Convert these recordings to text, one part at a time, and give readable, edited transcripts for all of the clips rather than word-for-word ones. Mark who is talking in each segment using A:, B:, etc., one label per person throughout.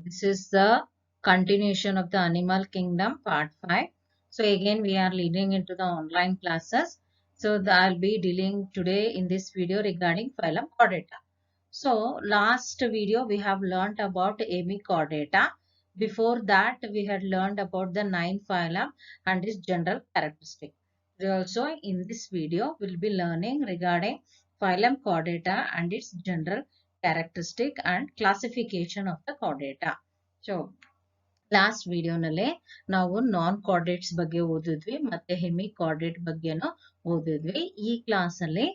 A: this is the continuation of the animal kingdom part 5. So again we are leading into the online classes. So I'll be dealing today in this video regarding phylum Chordata. So last video we have learnt about Chordata. Before that we had learned about the 9 phylum and its general characteristic. We also in this video will be learning regarding phylum Chordata and its general characteristic and classification of the chordata. So last ವಿಡಿಯೋನಲ್ಲಿ ನಾವು ನಾನ್ chordates ಬಗ್ಗೆ ಓದಿದ್ವಿ ಮತ್ತೆ hemi chordate ಬಗ್ಗೆನೂ ಓದಿದ್ವಿ. ಈ class ಅಲ್ಲಿ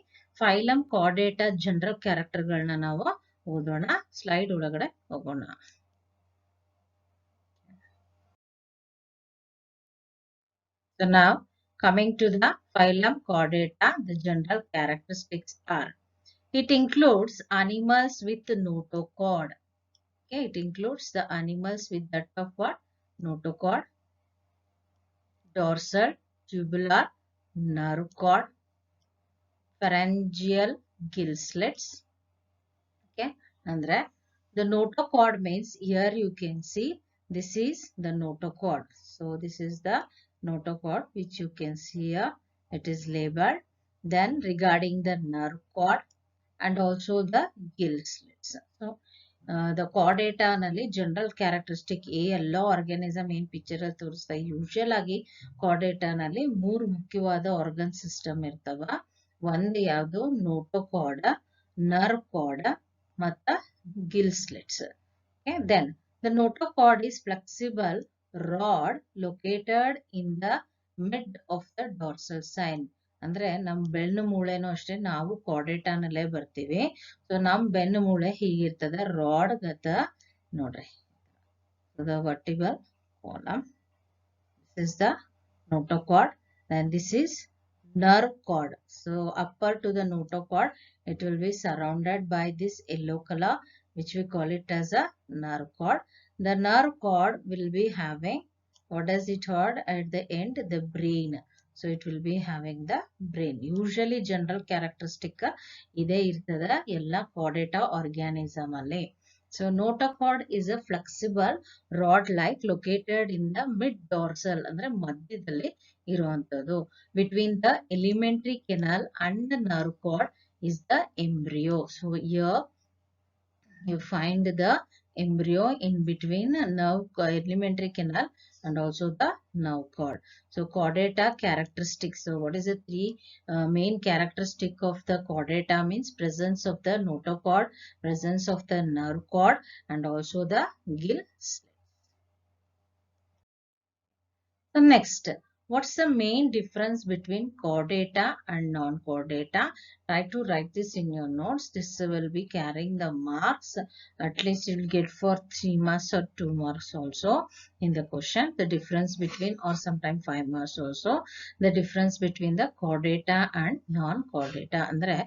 A: phylum Chordata general character ಗಳನ್ನ ನಾವು ಓದೋಣ. ಸ್ಲೈಡ್ ಒಳಗಡೆ ಹೋಗೋಣ. So now coming to the phylum Chordata, the general characteristics are: it includes animals with notochord. Okay, it includes the animals with that of what? Notochord, dorsal, tubular, nerve cord, pharyngeal gill slits. Okay, andre the notochord means here you can see this is the notochord. So this is the notochord which you can see here. It is labeled. Then regarding the nerve cord and also the gill slits. So the chordata ನಲ್ಲಿ general characteristic ಎಲ್ಲ organism ಏನ್ picture ಅಲ್ಲಿ ತೋರಿಸ್ತಾ usual ಆಗಿ chordata ನಲ್ಲಿ 3 ಮುಖ್ಯವಾದ organ system ಇರ್ತವ. ಒಂದು ಯಾವುದು ನೋಟೋಕಾರ್ಡ್, ನರ್ವ್ ಕಾರ್ಡ್ ಮತ್ತ Gill slits. Okay, then the notochord is flexible rod located in the mid of the dorsal sign. ಅಂದ್ರೆ ನಮ್ ಬೆನ್ನು ಮೂಳೆನೂ ಅಷ್ಟೇ ನಾವು ಕಾರ್ಡೇಟಾನಲ್ಲೇ ಬರ್ತೀವಿ. ಸೊ ನಮ್ ಬೆನ್ನು ಮೂಳೆ ಹೀಗಿರ್ತದ ರಾಡ್ ಗತ ನೋಡ್ರಿ. The vertebral column. This is the notochord. Then this is nerve cord. So upper to the notochord, it will be surrounded by this yellow color, which we call it as a nerve cord. The nerve cord will be having, what does it hold at the end? The brain. So it will be having the brain. Usually general characteristic ide irtada ella chordata organism alli. So notochord is a flexible rod like located in the mid dorsal andre madhyadalli iruvantadu. Between the elementary canal and the nerve cord is the embryo. So here you find the embryo in between nerve elementary canal and also the nerve cord. So chordata characteristics. So what is the three main characteristic of the chordata means presence of the notochord, presence of the nerve cord and also the gill slits. So next, what's the main difference between chordata and non-chordata? Try to write this in your notes. This will be carrying the marks. At least you will get for 3 marks or 2 marks also in the question. The difference between, or sometimes 5 marks also. The difference between the chordata and non-chordata. Andre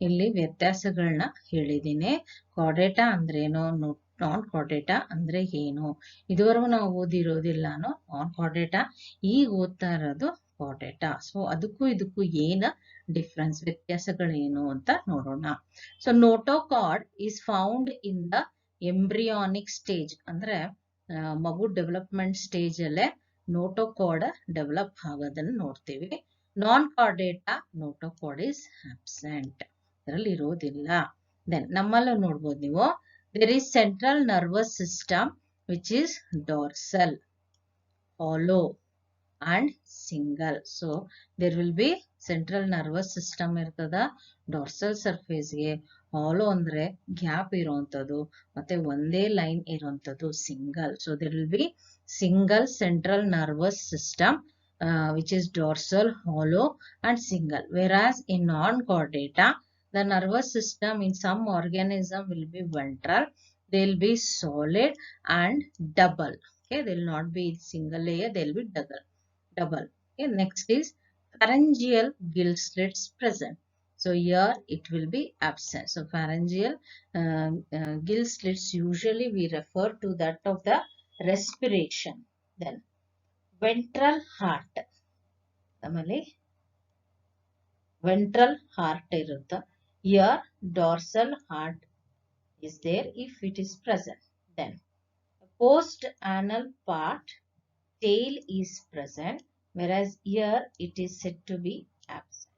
A: illi ವ್ಯತ್ಯಾಸಗಳನ್ನ ಹೇಳಿದೀನಿ. chordata ಅಂದ್ರೇನು, ನಾನ್ Chordata ಅಂದ್ರೆ ಏನು, ಇದುವರೆಗೂ ನಾವು ಓದಿರೋದಿಲ್ಲಾನು ನಾನ್ Chordata, ಈಗ ಓದ್ತಾ ಇರೋದು ಕಾರ್ಡೇಟಾ. ಸೊ ಅದಕ್ಕೂ ಇದಕ್ಕೂ ಏನ ಡಿಫ್ರೆನ್ಸ್, ವ್ಯತ್ಯಾಸಗಳೇನು ಅಂತ ನೋಡೋಣ. So notochord is found in the embryonic stage, ಅಂದ್ರೆ ಮಗು ಡೆವಲಪ್ಮೆಂಟ್ ಸ್ಟೇಜ್ ಅಲ್ಲೇ ನೋಟೋಕಾರ್ಡ್ ಡೆವಲಪ್ ಆಗೋದನ್ನ ನೋಡ್ತೀವಿ. ನಾನ್ ಕಾರ್ಡೇಟಾ ನೋಟೋಕಾರ್ಡ್ ಈಸ್ ಆಬ್ಸೆಂಟ್, ಅದರಲ್ಲಿ ಇರೋದಿಲ್ಲ. ದೆನ್ ನಮ್ಮಲ್ಲೂ ನೋಡ್ಬೋದು ನೀವು, there is central nervous system which is dorsal, hollow and single. So there will be central nervous system irtada, dorsal surface ge hollow andre gap iruantadu ಮತ್ತೆ ಒಂದೇ line ಇರುವಂತದ್ದು single. So there will be single central nervous system which is dorsal, hollow and single. Whereas in non-chordata the nervous system in some organism will be ventral, they will be solid and double. Okay, they will not be single layer, they will be double. Okay, next is pharyngeal gill slits present. So here it will be absent. So pharyngeal gill slits usually we refer to that of the respiration. Then ventral heart, ಆಮೇಲೆ ventral heart ಇರುತ್ತೆ. Here dorsal heart is there if it is present. Then post anal part, tail is present, whereas here it is said to be absent.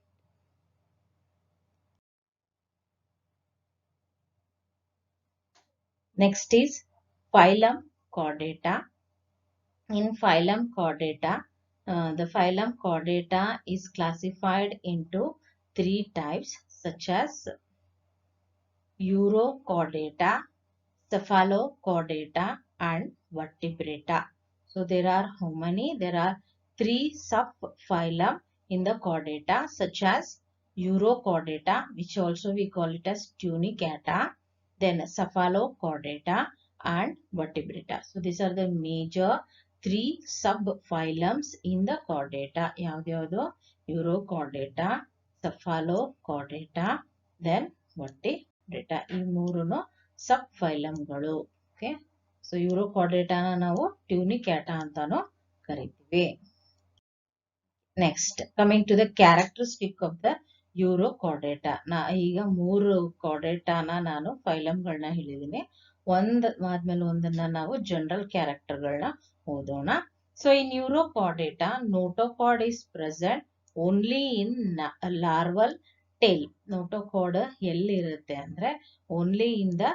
A: Next is phylum Chordata. In phylum Chordata, the phylum Chordata is classified into three types such as Urochordata, Cephalochordata and Vertebrata. So there are how many? There are three subphylum in the chordata such as Urochordata, which also we call it as Tunicata, then Cephalochordata and Vertebrata. So these are the major three subphylums in the chordata. Yavyadu Urochordata, Cephalochordata, then Vertebrata. ಈ ಮೂರುನು ಸಬ್ ಫೈಲಮ್ಗಳು. Okay, so ಯೂರೋಕಾರ್ಡೇಟಾನ ನಾವು tunicata ಅಂತಾನು ಕರಿತೀವಿ. Next coming to the characteristic of the urochordata. ಈಗ ಮೂರು ಕಾರ್ಡೇಟಾನ ನಾನು ಫೈಲಮ್ಗಳನ್ನ ಹೇಳಿದೀನಿ. ಆದ್ಮೇಲೆ ಒಂದನ್ನ ನಾವು ಜನರಲ್ ಕ್ಯಾರೆಕ್ಟರ್ಗಳನ್ನ ಓದೋಣ. So in urochordata, notochord is present only in larval tail. Notochord ಎಲ್ಲಿರುತ್ತೆ ಅಂದ್ರೆ only in the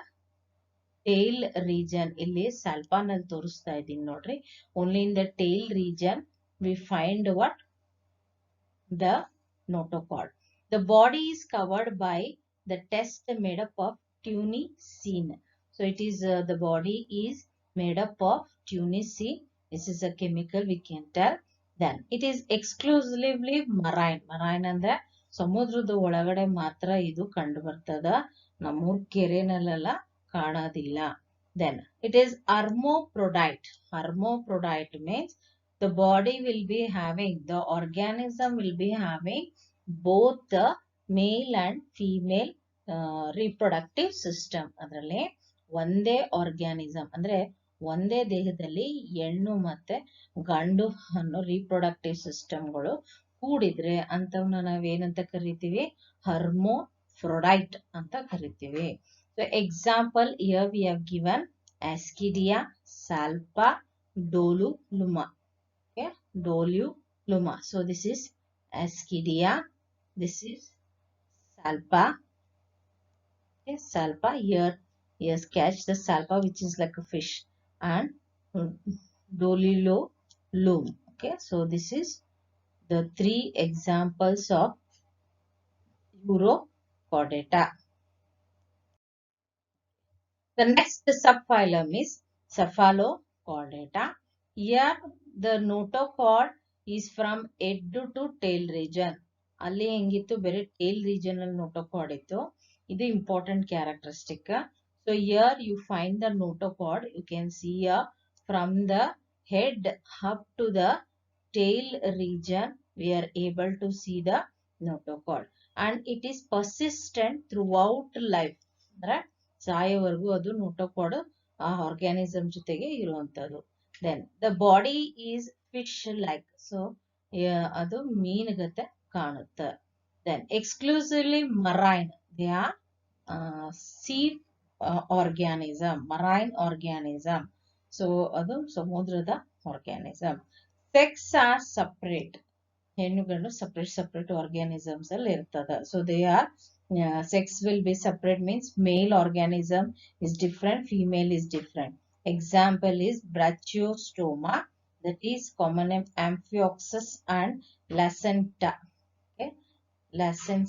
A: tail region. ಇಲ್ಲಿ ಸ್ಯಾಲ್ಪಾನಲ್ಲಿ ತೋರಿಸ್ತಾ ಇದ್ದೀನಿ ನೋಡ್ರಿ. Only in the tail region we find what the notochord. The body is covered by the test made up of tunicine. So it is the body is made up of tunicine. This is a chemical we can tell. Then it is exclusively marine. Marine ಅಂದ್ರೆ ಸಮುದ್ರದ ಒಳಗಡೆ ಮಾತ್ರ ಇದು ಕಂಡು ಬರ್ತದ, ನಮ್ಮೂರ್ ಕೆರೆನಲ್ಲೆಲ್ಲ ಕಾಣೋದಿಲ್ಲ. Then it is hermaphrodite. Hermaphrodite means the body will be having, the organism will be having both the male and female reproductive system. ಅದರಲ್ಲಿ ಒಂದೇ ಆರ್ಗ್ಯಾನಿಸಮ್ ಅಂದ್ರೆ ಒಂದೇ ದೇಹದಲ್ಲಿ ಹೆಣ್ಣು ಮತ್ತೆ ಗಂಡು ಅನ್ನೋ ರೀಪ್ರೊಡಕ್ಟಿವ್ ಸಿಸ್ಟಮ್ಗಳು ಕೂಡಿದ್ರೆ ಅಂತವನ್ನ ನಾವೇನಂತ ಕರಿತೀವಿ? ಹರ್ಮೋಫ್ರೊಡೈಟ್ ಅಂತ ಕರಿತೀವಿ. So example here we have given Ascidia, Salpa, Doliolum. Okay, Doluluma. So this is Ascidia. This is Salpa. Okay, Salpa. Here catch the Salpa, which is like a fish, and Dolulum. Okay, so this is the three examples of Urochordata. The next subphylum is Cephalochordata. Here the notochord is from head to tail region. ಅಲ್ಲಿ ಹೆಂಗಿತ್ತು, ಬೇರೆ tail region ಅಲ್ಲಿ notochord ಇತ್ತು. ಇದು important characteristic. So here you find the notochord. You can see from the head up to the tail region we are able to see the notochord, and it is persistent throughout life. ಅಂದ್ರೆ ಸಾಯೋವರೆಗೂ ಅದು notochord ಆ organism ಜೊತೆಗೆ ಇರುವಂತದ್ದು. Then the body is fish like, so ಅದು ಮೀನುಗತೆ ಕಾಣುತ್ತೆ. Then exclusively marine, they are sea organism, marine organism. So ಅದು ಸಮುದ್ರದ ಆರ್ಗ್ಯಾನಿಸಮ್. Sex are separate. ಹೆಣ್ಣು ಗಂಡು separate organisms ಅಲ್ಲಿ ಇರ್ತದ. So they are sex will be separate, means male organism is different, female is different. Example is Brachiostoma, that is common name Amphioxus and Lacenta. Okay, Lancet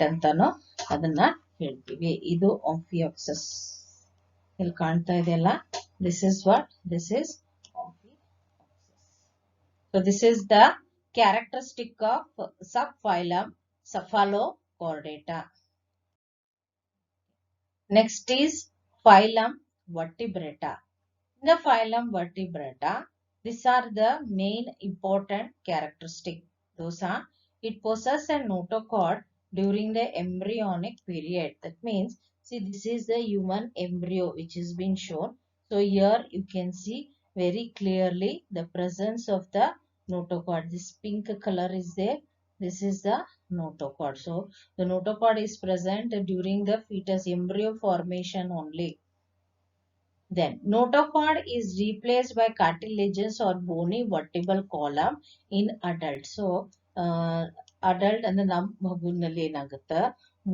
A: ಅಂತಾನು ಅದನ್ನ ಹೇಳ್ತೀವಿ. ಇದು Amphioxus. ಇಲ್ಲಿ ಕಾಣ್ತಾ ಇದೆಯಲ್ಲ, this is what? This is Amphioxus. So this is the characteristic of subphylum Cephalochordata. Next is phylum Vertebrata. In the phylum Vertebrata, these are the main important characteristics. Those are, it possesses a notochord during the embryonic period. That means, see, this is the human embryo which is being shown. So here you can see very clearly the presence of the notochord. This pink color is there. This is the notochord. So the notochord is present during the fetus embryo formation only. Then notochord is replaced by cartilaginous or bony vertebral column in adult. So adult ಅಂದ್ರೆ ನಮ್ಮ ಮಗುನಲ್ಲಿ ಏನಾಗುತ್ತೆ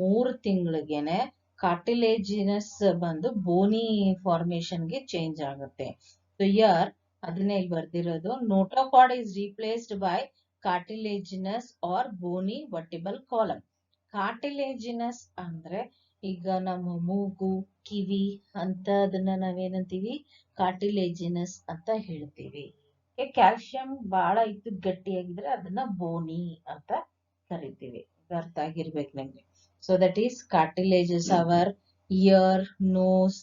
A: 3 ತಿಂಗಳಿಗೆನೆ cartilaginous ಬಂದು Boney formation ಗೆ change ಆಗುತ್ತೆ. So here ಅದನ್ನೇ ಇಲ್ಲಿ ಬರ್ದಿರೋದು notochord is replaced by cartilaginous or bony vertebral column. Cartilaginous ಅಂದ್ರೆ ಈಗ ನಮ್ಮ ಮೂಗು ಕಿವಿ ಅಂತದನ್ನ ನಾವೇನಂತೀವಿ ಕಾರ್ಟಿಲೇಜಿನಸ್ ಅಂತ ಹೇಳ್ತೀವಿ. ಕ್ಯಾಲ್ಸಿಯಂ ಬಹಳ ಇದ್ದು ಗಟ್ಟಿಯಾಗಿದ್ರೆ ಅದನ್ನ ಬೋನಿ ಅಂತ ಕರಿತೀವಿ. ಅರ್ಥ ಆಗಿರ್ಬೇಕು ನಮ್ಗೆ. So that is cartilages. Our ear, nose,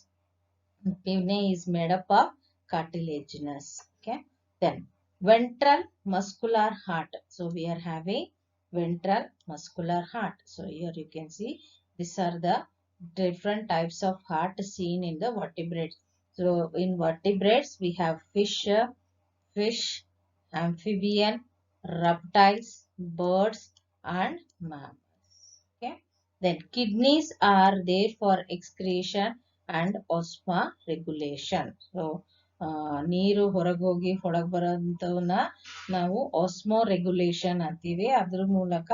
A: kidney is made up of cartilaginous. Okay. Then ventral muscular heart. So we are having ventral muscular heart. So here you can see these are the different types of heart seen in the vertebrates. So in vertebrates we have fish, amphibian, reptiles, birds and mammals. Okay. Then kidneys are there for excretion and osma regulation. So ನೀರು ಹೊರಗೋಗಿ ಹೊರಗೆ ಬರೋಂಥವನ್ನ ನಾವು Osmo regulation ಅಂತೀವಿ. ಅದ್ರ ಮೂಲಕ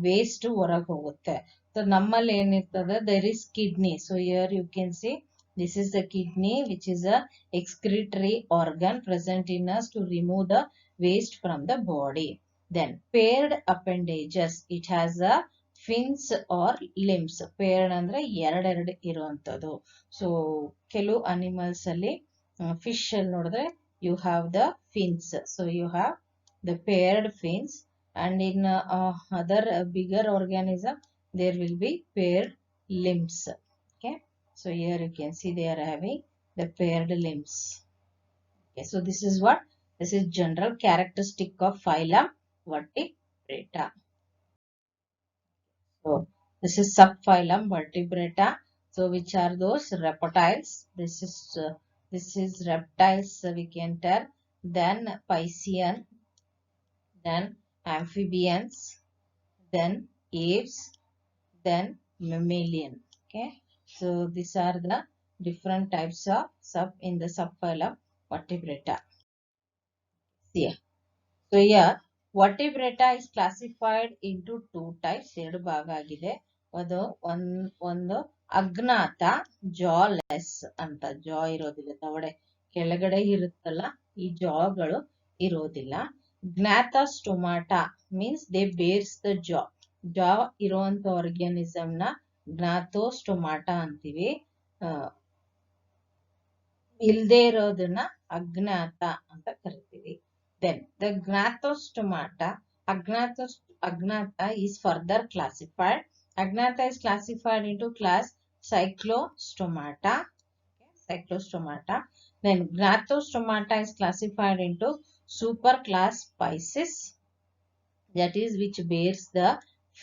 A: waste ಹೊರಗೆ ಹೋಗುತ್ತೆ. So ನಮ್ಮಲ್ಲಿ ಏನಿರ್ತದೆ there is kidney. So here you can see this is the kidney, which is a excretory organ present in us to remove the waste from the body. Then paired appendages. It has a fins or limbs. Paired ಅಂದ್ರೆ ಎರಡೆರಡು ಇರುವಂತದ್ದು. So ಕೆಲವು animals ಅಲ್ಲಿ fish ಅಲ್ಲಿ ನೋಡಿದ್ರೆ you have the fins. So you have the paired fins, and in other bigger organism there will be paired limbs. Okay. So here you can see they are having the paired limbs. Okay. So this is what? This is general characteristic of phylum Vertebrata. So this is subphylum Vertebrata. So which are those? Reptiles. This is reptiles, we can tell. Then Piscean, then amphibians, then aves, then mammalian. Okay. So these are the different types of in the subphylum Vertebrata. Yeah. So here Vertebrata is classified into two types. ಎರಡು ಭಾಗ ಆಗಿದೆ. ಒಂದು ಅಜ್ಞಾತ ಜಾಲೆಸ್ ಅಂತ. ಜಾ ಇರೋದಿಲ್ಲ, ದವಡೆ ಕೆಳಗಡೆ ಇರುತ್ತಲ್ಲ, ಈ ಜಾಗಳು ಇರೋದಿಲ್ಲ. Gnathostomata means they bears the jaw ಇರುವಂತ ಆರ್ಗ್ಯಾನಿಸಮ್ ನ ಜ್ಞಾತೋಸ್ಟೊಮಾಟಾ ಅಂತೀವಿ. ಇಲ್ದೇ ಇರೋದನ್ನ ಅಜ್ಞಾತ ಅಂತ ಕರಿತೀವಿ. Then the gnatostomata, agnatha is further classified. Agnatha is classified into class Cyclostomata. Cyclostomata. Then gnatostomata is classified into superclass Pisces, that is which bears the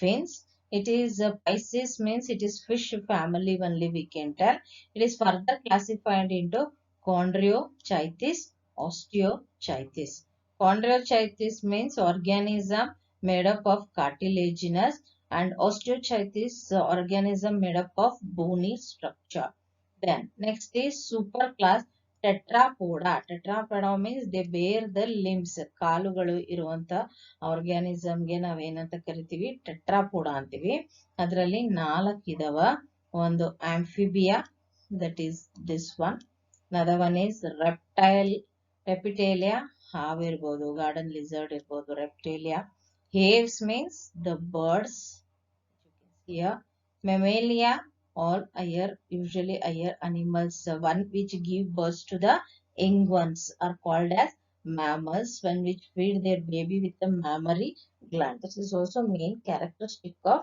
A: fins. It is Pisces means it is fish family only, we can tell. It is further classified into Chondriochaetes, Osteochaetes. Chondriochaetes means organism made up of cartilaginous, and Osteochaetes organism made up of bony structure. Then next is superclass Tetrapoda. Tetrapoda means they bear the limbs. ಕಾಲುಗಳು ಇರುವಂತ organism ಗೆ ನಾವೇನಂತ ಕರಿತೀವಿ? ಟೆಟ್ರಾಪೋಡಾ ಅಂತೀವಿ. ಅದರಲ್ಲಿ 4 ಇದಾವ. ಒಂದು Amphibia, that is this one. Another one is reptilia, ಹಾವು ಇರ್ಬೋದು, ಗಾರ್ಡನ್ ಲಿಸರ್ಡ್ ಇರ್ಬೋದು, reptilia. Aves means the birds. Here mammalia, all higher, usually higher animals, one which give birth to the young ones are called as mammals, one which feed their baby with the mammary gland. This is also main characteristic of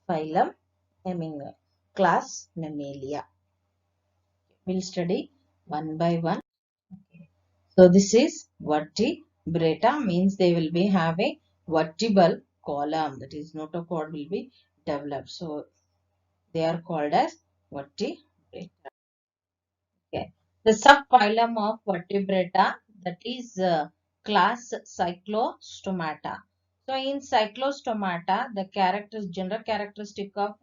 A: phylum, class Mammalia. We'll study one by one. Okay. So this is Vertebrata, means they will be having vertebral column, that is notochord will be developed. So they are called as Vertebrata. Okay. The subphylum of Vertebrata, that is class Cyclostomata. So in Cyclostomata, the general characteristic of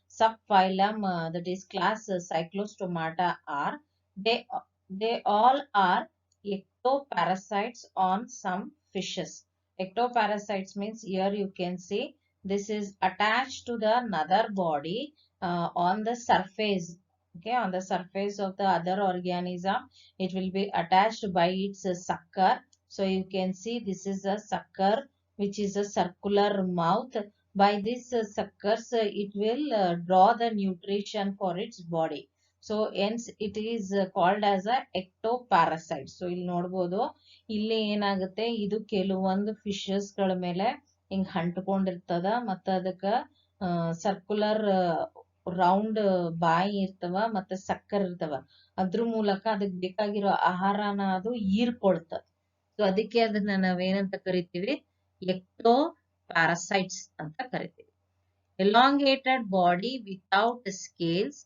A: subphylum, that is class Cyclostomata, are they they all are ectoparasites on some fishes. Ectoparasites means here you can see this is attached to the another body on the surface. Okay, on the surface of the other organism, it will be attached by its sucker. So you can see this is a sucker which is a circular mouth. By this suckers, it will draw the nutrition for its body. So hence it is called as a ectoparasite. So ಇಲ್ಲಿ ನೋಡಬಹುದು ಇಲ್ಲಿ ಏನಾಗುತ್ತೆ ಇದು ಕೆಲವೊಂದು fishes ಗಳ ಮೇಲೆ ಹಿಂಗ್ ಅಂಟ್ಕೊಂಡಿರ್ತದ ಮತ್ತ ಅದಕ್ಕ ಸರ್ಕ್ಯುಲರ್ ರೌಂಡ್ ಬಾಯಿ ಇರ್ತವ ಮತ್ತೆ ಸಕ್ಕರ್ ಇರ್ತವ ಅದ್ರ ಮೂಲಕ ಅದಕ್ಕೆ ಬೇಕಾಗಿರೋ ಆಹಾರನ ಅದು ಹೀರ್ಕೊಳ್ತದ. ಸೊ ಅದಕ್ಕೆ ಅದನ್ನ ನಾವೇನಂತ ಕರಿತೀವಿ ectoparasites ಅಂತ ಕರಿತೀವಿ. Elongated body without scales,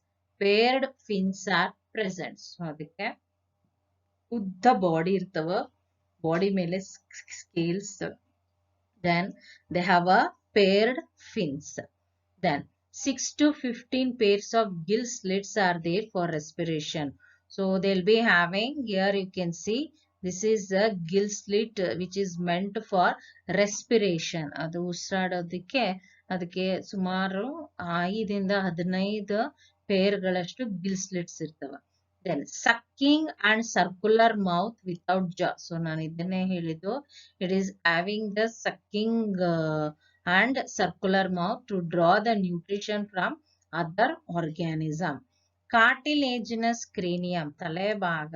A: paired fins are present. So ಅದಕ್ಕೆ ಉದ್ದ ಬಾಡಿ ಇರ್ತವ, ಬಾಡಿ ಮೇಲೆ scales, then they have a paired fins. Then 6 to 15 pairs of gill slits are there for respiration. So they'll be having, here you can see, this is a gill slit which is meant for respiration. ಅದು ಉಸಿರಾಡೋದಕ್ಕೆ ಅದಕ್ಕೆ ಸುಮಾರು 5 ರಿಂದ 15 ಪೇರ್ಗಳಷ್ಟು Gill slits ಇರ್ತವೆ. Then sucking and circular mouth without jaw. So ನಾನು ಇದನ್ನೇ ಹೇಳಿದ್ದು, it is having the sucking and circular mouth to draw the nutrition from other organism. Cartilaginous cranium, ತಲೆ ಭಾಗ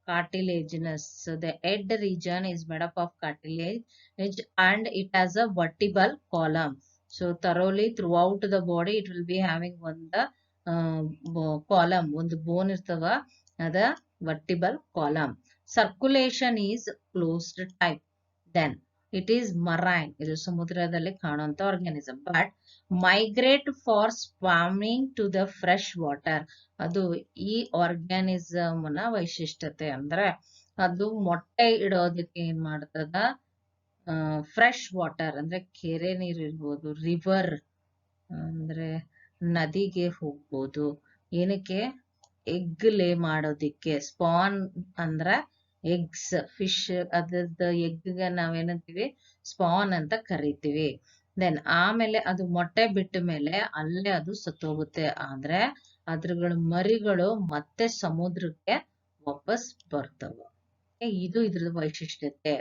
A: cartilaginous. So the head region is made up of cartilage and it has a vertebral column. So thoroughly throughout the body it will be having one the column, ಒಂದು ಬೋನ್ ಇರ್ತವ ಅದ vertebral column. Circulation is closed type. Then it is marine, ಇದು ಸಮುದ್ರದಲ್ಲಿ ಕಾಣುವಂತ organism, but migrate for spawning to the fresh water. ಅದು ಈ organism ನ ವೈಶಿಷ್ಟ್ಯತೆ ಅಂದ್ರೆ ಅದು ಮೊಟ್ಟೆ ಇಡೋದಕ್ಕೆ ಏನ್ ಮಾಡ್ತದ, ಫ್ರೆಶ್ ವಾಟರ್ ಅಂದ್ರೆ ಕೆರೆ ನೀರು ಇರ್ಬೋದು, ರಿವರ್ ಅಂದ್ರೆ ನದಿಗೆ ಹೋಗ್ಬೋದು, ಏನಕ್ಕೆ ಎಗ್ ಲೇ ಮಾಡೋದಿಕ್ಕೆ. ಸ್ಪಾನ್ ಅಂದ್ರ ಎಗ್ಸ್, ಫಿಶ್ ಅದ್ರದ್ದು ಎಗ್ ನಾವೇನಂತೀವಿ ಸ್ಪಾನ್ ಅಂತ ಕರಿತೀವಿ. ದೆನ್ ಆಮೇಲೆ ಅದು ಮೊಟ್ಟೆ ಬಿಟ್ಟ ಮೇಲೆ ಅಲ್ಲೇ ಅದು ಸತ್ತೋಗುತ್ತೆ, ಆದ್ರೆ ಅದ್ರಗಳ ಮರಿಗಳು ಮತ್ತೆ ಸಮುದ್ರಕ್ಕೆ ವಾಪಸ್ ಬರ್ತವೆ. ಇದು ಇದ್ರದ್ದು ವೈಶಿಷ್ಟ್ಯತೆ.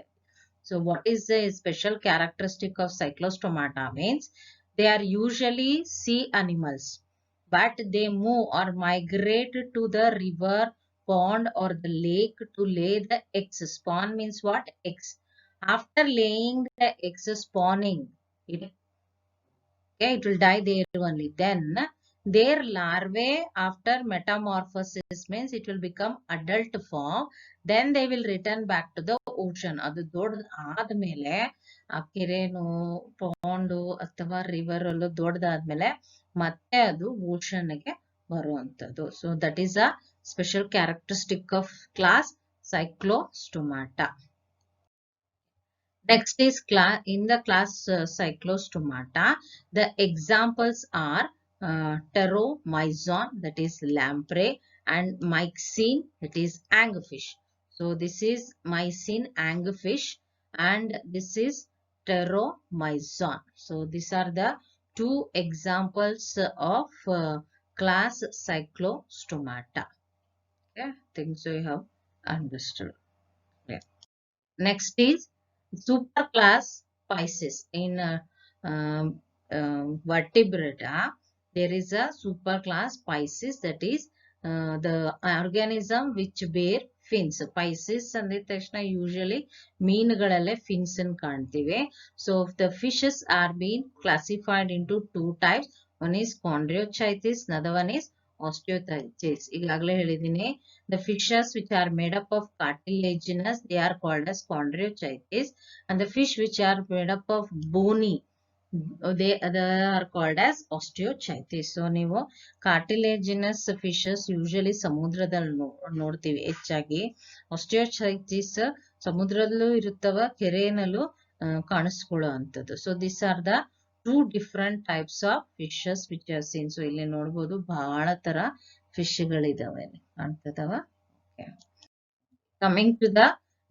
A: So what is the special characteristic of Cyclostomata means they are usually sea animals, but they move or migrate to the river, pond or the lake to lay the eggs. Spawn means what? Eggs. After laying the eggs, spawning, it will die there only. Then their larvae after metamorphosis means it will become adult form. Then they will return back to the ocean. ಅದು ದೊಡ್ಡ ಆದ್ಮೇಲೆ ಆ ಕೆರೆನು ಪಾಂಡು ಅಥವಾ river ಅಲ್ಲೂ ದೊಡ್ಡದಾದ್ಮೇಲೆ ಮತ್ತೆ ಅದು ocean ಗೆ ಬರುವಂತದ್ದು. So that is a special characteristic of class Cyclostomata. Next is in the class Cyclostomata, the examples are Pteromyzon, that is lamprey, and Myxine, that is anglerfish. So this is Myxine anglerfish and this is Pteromyzon. So these are the two examples of class Cyclostomata. Okay, I think so you have understood. Yeah. Next is superclass Pisces. In vertebrata, there is a superclass Pisces, that is the organism which bear fins. Pisces ಅಂದಿದ ತಕ್ಷಣ usually ಮೀನುಗಳಲ್ಲೇ fins ಅನ್ನು ಕಾಣ್ತೀವಿ. So the fishes are being classified into two types. One is chondriochitis, another one is osteochitis. ಈಗಾಗಲೇ ಹೇಳಿದ್ದೀನಿ, the fishes which are made up of cartilaginous, they are called as chondriochitis, and the fish which are made up of bony, they are called as osteochitis. So ನೀವು cartilaginous fishes usually ಸಮುದ್ರದಲ್ಲಿ ನೋಡ್ತೀವಿ ಹೆಚ್ಚಾಗಿ. osteochitis ಸಮುದ್ರದಲ್ಲೂ ಇರುತ್ತವ, ಕೆರೆನಲ್ಲೂ ಕಾಣಿಸ್ಕೊಳ್ಳೋ ಅಂಥದ್ದು. So this are the two different types of fishes which are seen. So ಇಲ್ಲಿ ನೋಡ್ಬೋದು ಬಹಳ ತರ ಫಿಶ್ಗಳಿದಾವೆ, ಕಾಣ್ತದವ. Coming to the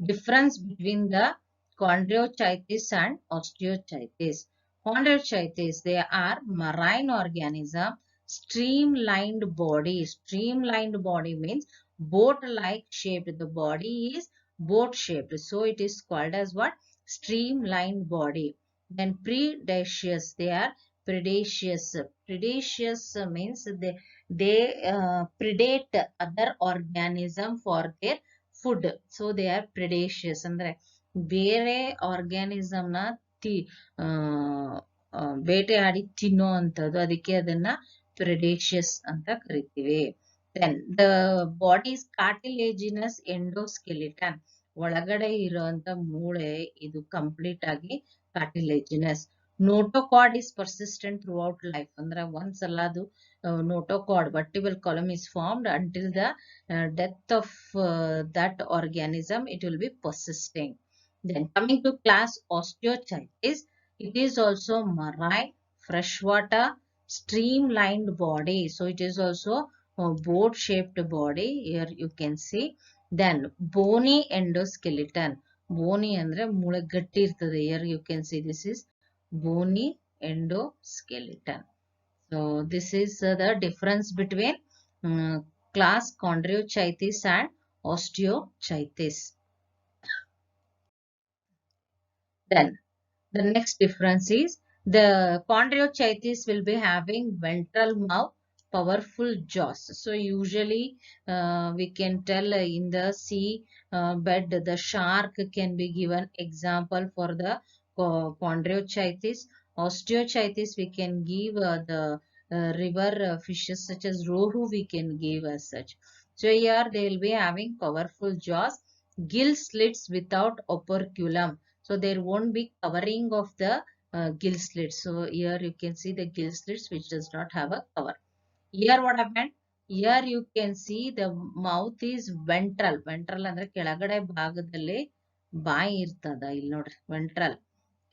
A: difference between the chondrochitis and osteochitis. Chondrochitis, they are marine organism, streamlined body. Streamlined body means boat-like shaped. The body is boat-shaped. So it is called as what? Streamlined body. Then predaceous, they are predaceous. Predaceous means they predate other organism for their food. So they are predaceous, ಅಂದ್ರೆ ಬೇರೆ organism ನ ಬೇಟೆಯಾಡಿ ತಿನ್ನೋ ಅಂತದ್ದು, ಅದಕ್ಕೆ ಅದನ್ನ predacious ಅಂತ ಕರಿತೀವಿ. Then the body is cartilaginous endoskeleton. ಒಳಗಡೆ ಇರುವಂತ ಮೂಳೆ ಇದು ಕಂಪ್ಲೀಟ್ ಆಗಿ cartilaginous. Notochord is persistent throughout life. ಅಂದ್ರೆ ಒಂದ್ಸಲ ಅದು notochord, vertebral column is formed until the death of that organism, it will be persisting. Then coming to class osteochitis, it is also marine, freshwater, streamlined body. So it is also a boat shaped body. Here you can see. Then bony endoskeleton. Bony andre ಮೂಳೆ ಗಟ್ಟಿ ಇರ್ತದೆ. Here you can see this is bony endoskeleton. So this is the difference between class chondrochitis and osteochitis. Then the next difference is the chondrochitis will be having ventral mouth, powerful jaws. So usually we can tell in the sea bed the shark can be given example for the chondrochitis. Osteochitis we can give the river fishes such as rohu we can give as such. So here they will be having powerful jaws, gill slits without operculum. So there won't be covering of the gill slits. So here you can see the gill slits which does not have a cover. Here what happened? Here you can see the mouth is ventral. Ventral ಅಂದ್ರೆ ಕೆಳಗಡೆ ಭಾಗದಲ್ಲಿ ಬಾಯಿ ಇರ್ತದ. ಇಲ್ಲಿ ನೋಡ್ರಿ ventral.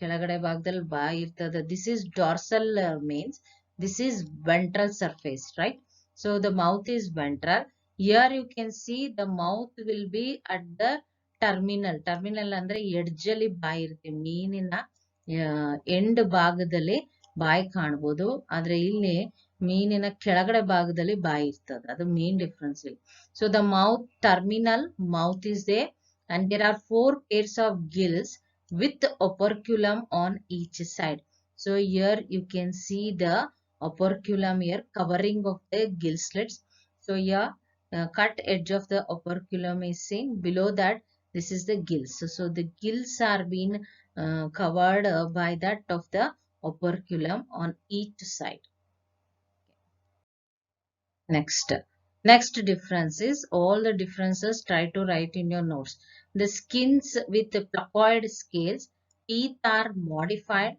A: ಕೆಳಗಡೆ ಭಾಗದಲ್ಲಿ ಬಾಯಿ ಇರ್ತದ. This is dorsal means this is ventral surface, right? So the mouth is ventral. Here you can see the mouth will be at the terminal. Terminal ಅಂದ್ರೆ edge ಅಲ್ಲಿ ಬಾಯಿ ಇರುತ್ತೆ. ಮೀನಿನ ಎಂಡ್ ಭಾಗದಲ್ಲಿ ಬಾಯಿ ಕಾಣಬಹುದು. ಆದ್ರೆ ಇಲ್ಲಿ ಮೀನಿನ ಕೆಳಗಡೆ ಭಾಗದಲ್ಲಿ ಬಾಯಿ ಇರ್ತದ. ಅದು ಮೇನ್ ಡಿಫರೆನ್ಸ್ ಇಲ್ಲಿ. So the mouth, terminal mouth is there and there are 4 pairs of gills with operculum on each side. So here you can see the operculum here covering of the gill slits. So here cut edge of the operculum is seen. Below that this is the gills. So the gills are being covered by that of the operculum on each side. Next difference is, all the differences try to write in your notes. The skins with the placoid scales, teeth are modified,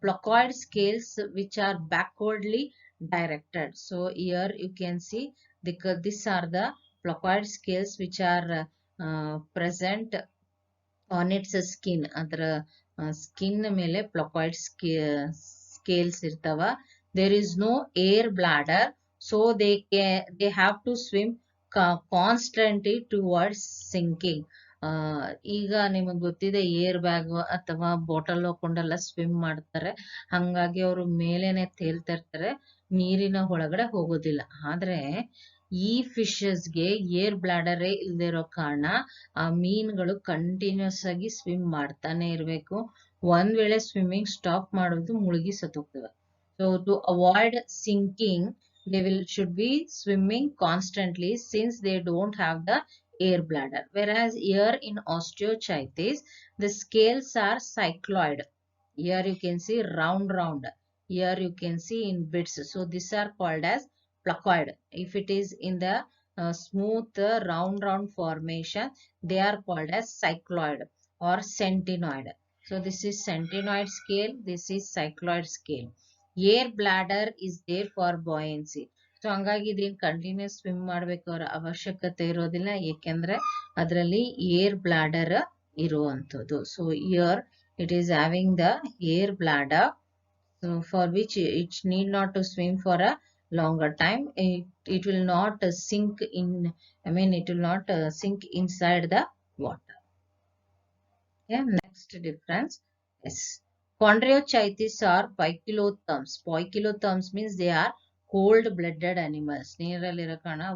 A: placoid scales which are backwardly directed. So here you can see these are the placoid scales which are present on its skin. Adra skin mele placoid scales irtava. There is no air bladder. So they have to swim constantly towards sinking. ಈಗ ನಿಮಗೆ ಗೊತ್ತಿದೆ air bag ಅಥವಾ bottle ಹಾಕೊಂಡೆಲ್ಲ swim ಮಾಡ್ತಾರೆ. ಹಂಗಾಗಿ ಅವರು ಮೇಲೇನೆ ತೇಲ್ತಾ ಇರ್ತಾರೆ, ನೀರಿನ ಒಳಗಡೆ ಹೋಗೋದಿಲ್ಲ. ಆದ್ರೆ ಈ ಫಿಶಸ್ಗೆ ಏರ್ ಬ್ಲಾಡರೇ ಇಲ್ಲದೆ ಇರೋ ಕಾರಣ ಆ ಮೀನುಗಳು ಕಂಟಿನ್ಯೂಸ್ ಆಗಿ ಸ್ವಿಮ್ ಮಾಡ್ತಾನೆ ಇರಬೇಕು. ಒಂದ್ ವೇಳೆ ಸ್ವಿಮ್ಮಿಂಗ್ ಸ್ಟಾಪ್ ಮಾಡೋದು ಮುಳುಗಿ ಸತ್ತೋಗ್ತವೆ. So to avoid sinking, they should be swimming constantly since they don't have the air bladder. Whereas here in osteochitis, the scales are cycloid. Here you can see round. Here you can see in bits. So these are called as placoid. If it is in the smooth round formation, they are called as cycloid or centinoid. So this is centinoid scale. This is cycloid scale. Air bladder is there for buoyancy. So ಹಂಗಾಗಿ ಇದೇನು continuous swim ಮಾಡ್ಬೇಕು ಅವರ ಅವಶ್ಯಕತೆ ಇರೋದಿಲ್ಲ, ಏಕೆಂದ್ರೆ ಅದರಲ್ಲಿ air bladder ಇರುವಂತದ್ದು. So here it is having the air bladder, so for which it need not to swim for a longer time. It will not sink in, I mean it will not sink inside the water. Okay, next difference. Yes. Chondriochitis are poikilotherms. Poikilotherms means they are cold-blooded animals. Neeralirakana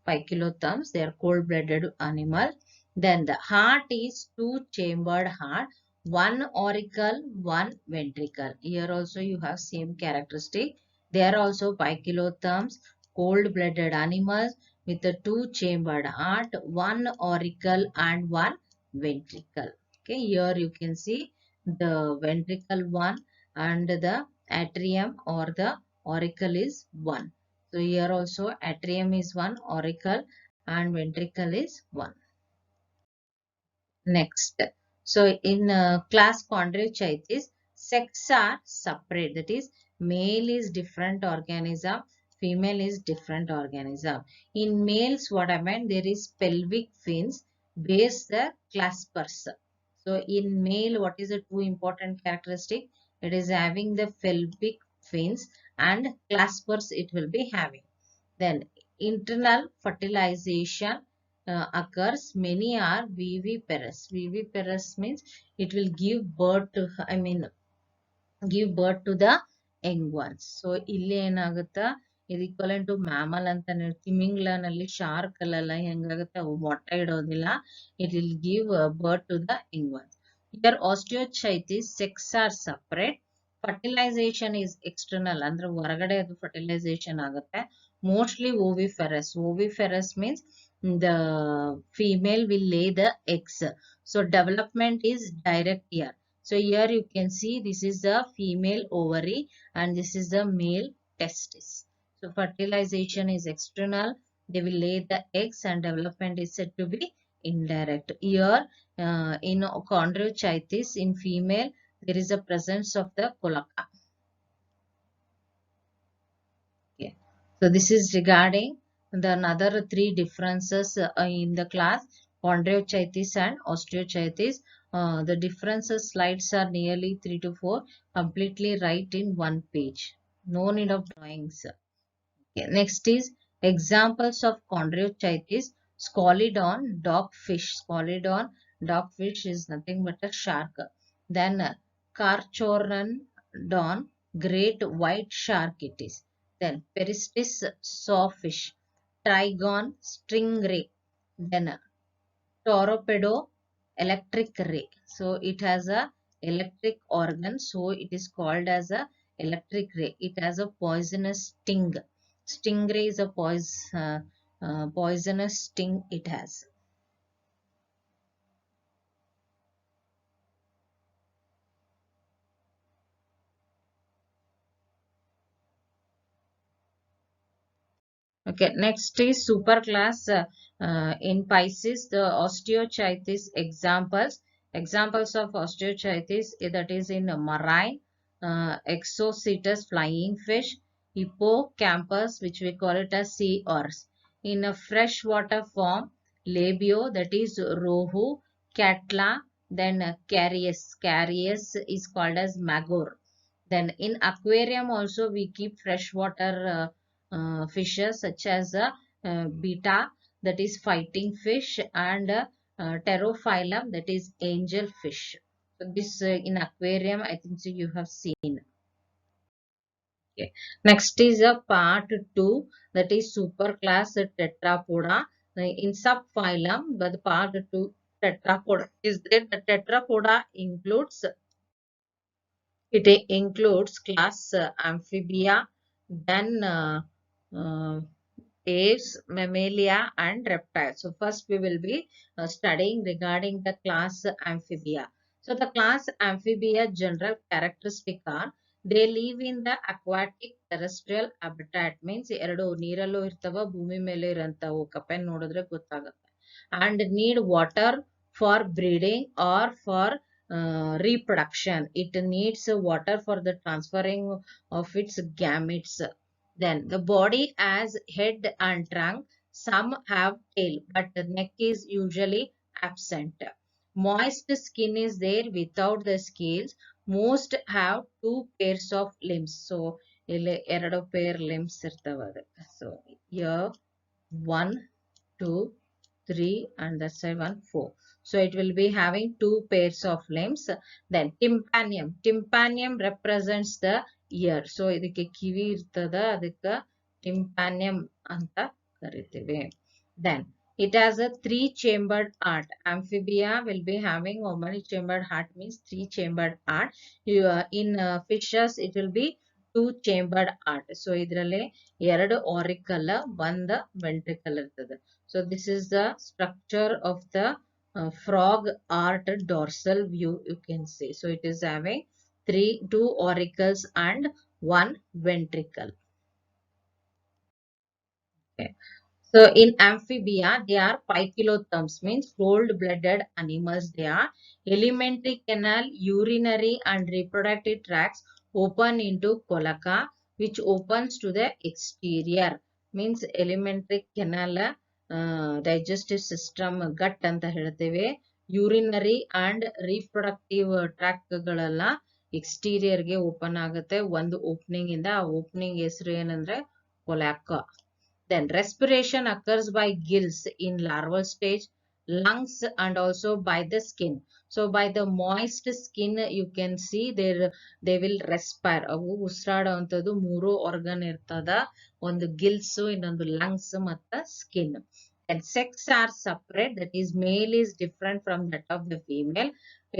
A: poikilotherms. They are cold-blooded animal. Then the heart is two-chambered heart. One auricle, one ventricle. Here also you have same characteristic. They are also poikilotherms, cold-blooded animals with a two-chambered heart, one auricle and one ventricle. Okay, here you can see the ventricle one and the atrium or the auricle is one. So here also atrium is one, auricle and ventricle is one. Next, so in class chondrochitis, sex are separate. That is, male is different organism, female is different organism. In males, what I meant, there is pelvic fins, base the claspers. So in male, what is the two important characteristic? It is having the pelvic fins and claspers it will be having. Then internal fertilization occurs. Many are viviparous. Viviparous means it will give birth to, I mean give birth to the young ones. So ಇಲ್ಲಿ ಏನಾಗುತ್ತಾ, ಇದು equivalent to mammal ಅಂತ ತಿಮಿಂಗ್ಲನಲ್ಲಿ shark ಅಲ್ಲೆಲ್ಲ ಹೆಂಗಾಗುತ್ತೆ, ಅವು ಮೊಟ್ಟೆ ಇಡೋದಿಲ್ಲ. It will give birth to the young ones. Here osteochitis, sex are separate. Fertilization is external, ಅಂದ್ರೆ ಹೊರಗಡೆ ಅದು fertilization ಆಗುತ್ತೆ. Mostly oviparous. Oviparous means the female will lay the eggs. So development is direct here. So here you can see this is the female ovary and this is the male testis. So fertilization is external. They will lay the eggs and development is said to be indirect. Here in chondrochitis in female there is a presence of the cloaca. Okay. So this is regarding the another three differences in the class chondrochitis and osteochitis. The differences slides are nearly 3 to 4, completely right in one page. No need of drawings. Okay. Next is examples of chondrochitis. Scalidon, dogfish. Scalidon, dogfish is nothing but a shark. Then Carcharodon, great white shark it is. Then Peristis, sawfish. Trigon, stingray. Then Torpedo, electric ray. So it has a electric organ. So it is called as a electric ray. It has a poisonous sting. Stingray is a poisonous sting it has. Okay, next is superclass in Pisces, the osteochitis examples. Examples of osteochitis that is in marine, Exocetus flying fish, hippocampus which we call it as sea horse. In a freshwater form, labio that is rohu, catla, then carius. Carius is called as magor. Then in aquarium also we keep freshwater fishes such as beta that is fighting fish and pterophyllum that is angel fish. So this in aquarium I think so you have seen. Okay. Next is a part 2 that is superclass tetrapoda. In subphylum, but the part 2 tetrapoda is there. The tetrapoda includes, it includes class amphibia, then aves, mammalia and reptiles. So first we will be studying regarding the class amphibia. So the class amphibia general characteristic are they live in the aquatic terrestrial habitat means ಎರಡು ನೀರಲ್ಲೂ ಇರ್ತವ ಭೂಮಿ ಮೇಲೆ ಇರಂತವು ಕಪ್ಪೆನ್ ನೋಡಿದ್ರೆ ಗೊತ್ತಾಗುತ್ತೆ and need water for breeding or for reproduction. It needs water for the transferring of its gametes. Then the body has head and trunk. Some have tail, but the neck is usually absent. Moist skin is there without the scales. Most have two pairs of limbs. So ಇಲ್ಲಿ ಎರಡು pair limbs ಇರ್ತವೆ ಅದಕ್ಕೆ. So here 1, 2, 3 and that's why 1, 4. So it will be having two pairs of limbs. Then tympanium. Tympanium represents the ear. So ಇದಕ್ಕೆ ಕಿವಿ ಇರ್ತದ ಅದಕ್ಕೆ tympanium ಅಂತ ಕರಿತೀವಿ. Then it has a three-chambered heart. Amphibia will be having how many chambered heart means three-chambered heart. In fishes it will be two-chambered heart. So ಇದ್ರಲ್ಲಿ ಎರಡು auricle ಒಂದು ventricle ಇರ್ತದೆ. So this is the structure of the frog heart dorsal view you can see. So it is having two auricles and one ventricle. Okay. So in amphibia, they are poikilotherms, means cold-blooded animals. They are alimentary canal, urinary and reproductive tracts open into cloaca, which opens to the exterior. Means alimentary canal, digestive system, gut anta ಹೇಳ್ತೇವೆ. Urinary and reproductive tract ಗಳೆಲ್ಲ exterior ಗೆ open ಆಗುತ್ತೆ ಒಂದು opening ಇಂದ. ಆ opening ಹೆಸರು ಏನಂದ್ರೆ cloaca. Then respiration occurs by gills in larval stage, lungs and also by the skin. So by the moist skin you can see they will respire. ಅವು ಉಸಿರಾಡುವಂತದ್ದು ಮೂರು organ ಇರ್ತದ. ಒಂದು gills, ಇನ್ನೊಂದು lungs ಮತ್ತು skin. And sex are separate, that is male is different from that of the female.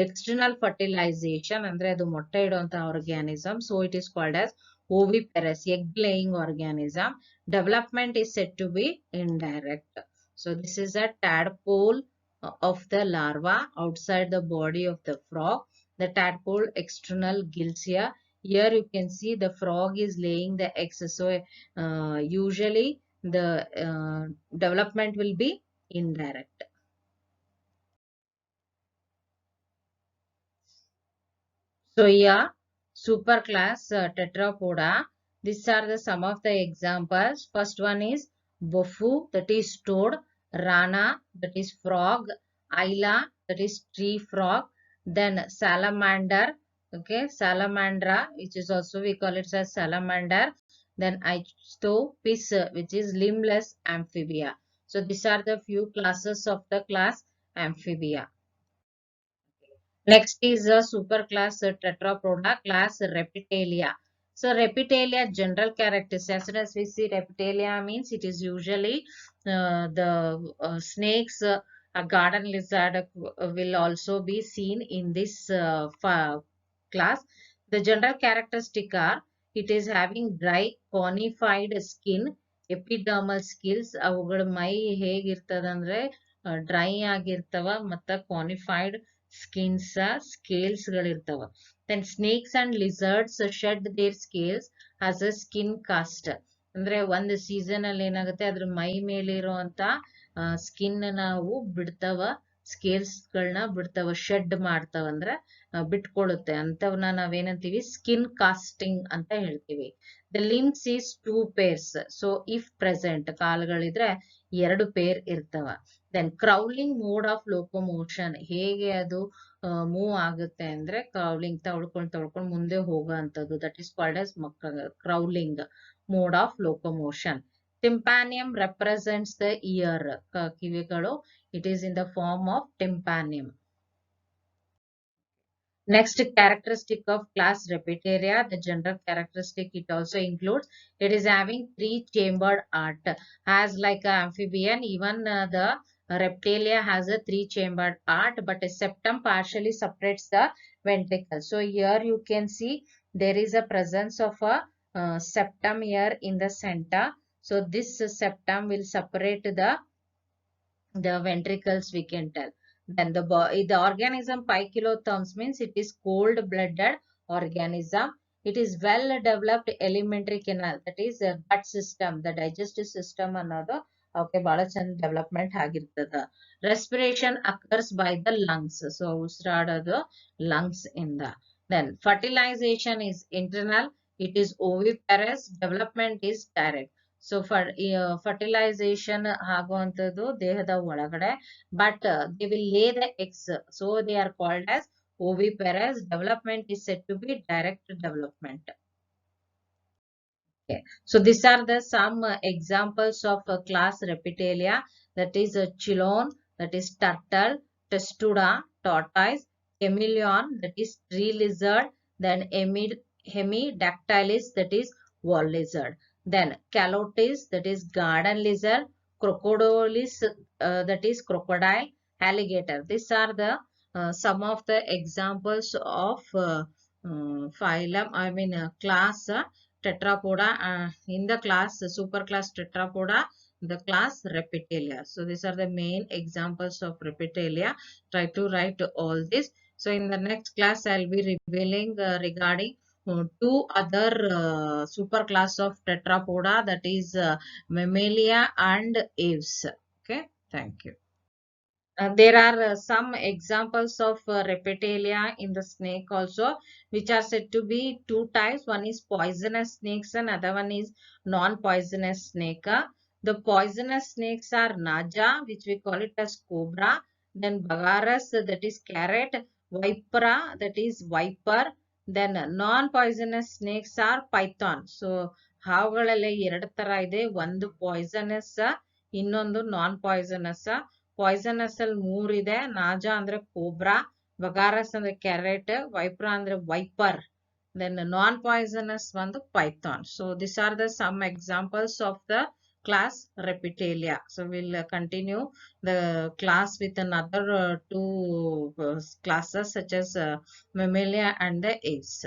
A: External fertilization ಅಂದ್ರೆ ಅದು ಮೊಟ್ಟೆ ಇಡುವಂತ organism. So it is called as oviparous, egg laying organism. Development is said to be indirect. So this is a tadpole of the larva outside the body of the frog. The tadpole external gills here. Here you can see the frog is laying the eggs. So usually the development will be indirect. So here superclass Tetrapoda. These are the some of the examples. First one is Bofu, that is toad. Rana, that is frog. Aila, that is tree frog. Then salamander, okay, salamandra, which is also we call it as salamander. Then Aistopis, which is limbless amphibia. So these are the few classes of the class amphibia. Next is a superclass Tetrapoda class Reptilia. So Reptilia general characteristics. As soon as we see Reptilia means it is usually the snakes, a garden lizard will also be seen in this class. The general characteristic are it is having dry conified skin, epidermal scales. ಅವುಗಳ ಮೈ ಹೇಗಿರ್ತದಂದ್ರೆ dry ಆಗಿರ್ತವ ಮತ್ತ conified skins, scales ಗಳಿರ್ತವ. Then snakes and lizards shed their scales as a skin cast. ಅಂದ್ರೆ ಒಂದು season ಅಲ್ಲಿ ಏನಾಗುತ್ತೆ ಅದ್ರ ಮೈ ಮೇಲೆ ಇರುವಂತ ಸ್ಕಿನ್ ನಾವು ಬಿಡ್ತವ, ಸ್ಕೇಲ್ಸ್ ಗಳನ್ನ ಬಿಡ್ತವ, ಶೆಡ್ ಮಾಡ್ತವ ಅಂದ್ರೆ ಬಿಟ್ಕೊಳ್ಳುತ್ತೆ. ಅಂತವನ್ನ ನಾವೇನಂತೀವಿ ಸ್ಕಿನ್ ಕಾಸ್ಟಿಂಗ್ ಅಂತ ಹೇಳ್ತೀವಿ. The limbs is two pairs. So if present ಕಾಲುಗಳಿದ್ರೆ ಎರಡು ಪೇರ್ ಇರ್ತವ. Then crawling mode of locomotion, ಹೇಗೆ ಅದು ಮೂವ್ ಆಗುತ್ತೆ ಅಂದ್ರೆ ಕ್ರೌಲಿಂಗ್ ತಳ್ಕೊಂಡು ಮುಂದೆ ಹೋಗೋ ಅಂತದ್ದು. That is called as ಕ್ರೌಲಿಂಗ್ mode of locomotion. Tympanium represents the ear. ಕಿವಿಗಳು. It is in the form of tympanium. Next characteristic of class Reptilia, the general characteristic it also includes, it is having three-chambered heart. As like an amphibian, even the Reptilia has a three-chambered heart, but a septum partially separates the ventricle. So here you can see there is a presence of a septum here in the center. So this septum will separate the ventricles, we can tell. Then the organism poikilotherms means it is cold-blooded organism. It is well-developed alimentary canal, that is gut system, the digestive system ಅನ್ನೋದು ಅವಕ್ಕೆ ಬಹಳ ಚಂದ development ಆಗಿರ್ತದ. Respiration occurs by the lungs. So ಉಸಿರಾಡೋದು lungs ಇಂದ. Then fertilization is internal. It is oviparous. Development is direct. So fertilization ಆಗುವಂಥದ್ದು ದೇಹದ ಒಳಗಡೆ, but they will lay the eggs, so they are called as oviparous. Development is said to be direct development. Okay. So these are the some examples of class Reptilia, that is Chilon, that is turtle, Testuda, tortoise, chameleon, that is tree lizard, then Hemidactylis, that is wall lizard, then Calotis, that is garden lizard, Crocodilus, that is crocodile, alligator. These are the some of the examples of phylum, I mean class Tetrapoda, in the class superclass Tetrapoda, the class Reptilia. So these are the main examples of Reptilia. Try to write all this. So in the next class I'll be revealing regarding two other superclass of Tetrapoda, that is Mammalia and Aves. Okay, thank you. There are some examples of Reptilia in the snake also, which are said to be two types. One is poisonous snakes and other one is non-poisonous snake. The poisonous snakes are Naja, which we call it as cobra, then Bagaras, that is carrot, Vipera, that is viper, then non-poisonous snakes are python. So ಹಾವುಗಳಲ್ಲಿ ಎರಡು ತರ ಇದೆ, ಒಂದು poisonous, ಇನ್ನೊಂದು ನಾನ್ poisonous. Poisonous ಅಲ್ಲಿ ಮೂರಿದೆ, ನಾಜಾ ಅಂದ್ರೆ cobra, ಬಗಾರಸ್ ಅಂದ್ರೆ krait, Vipera ಅಂದ್ರೆ viper, then non poisonous ಒಂದು python. So this are the some examples of the class Reptilia. So we'll continue the class with another two classes such as Mammalia and the Aves.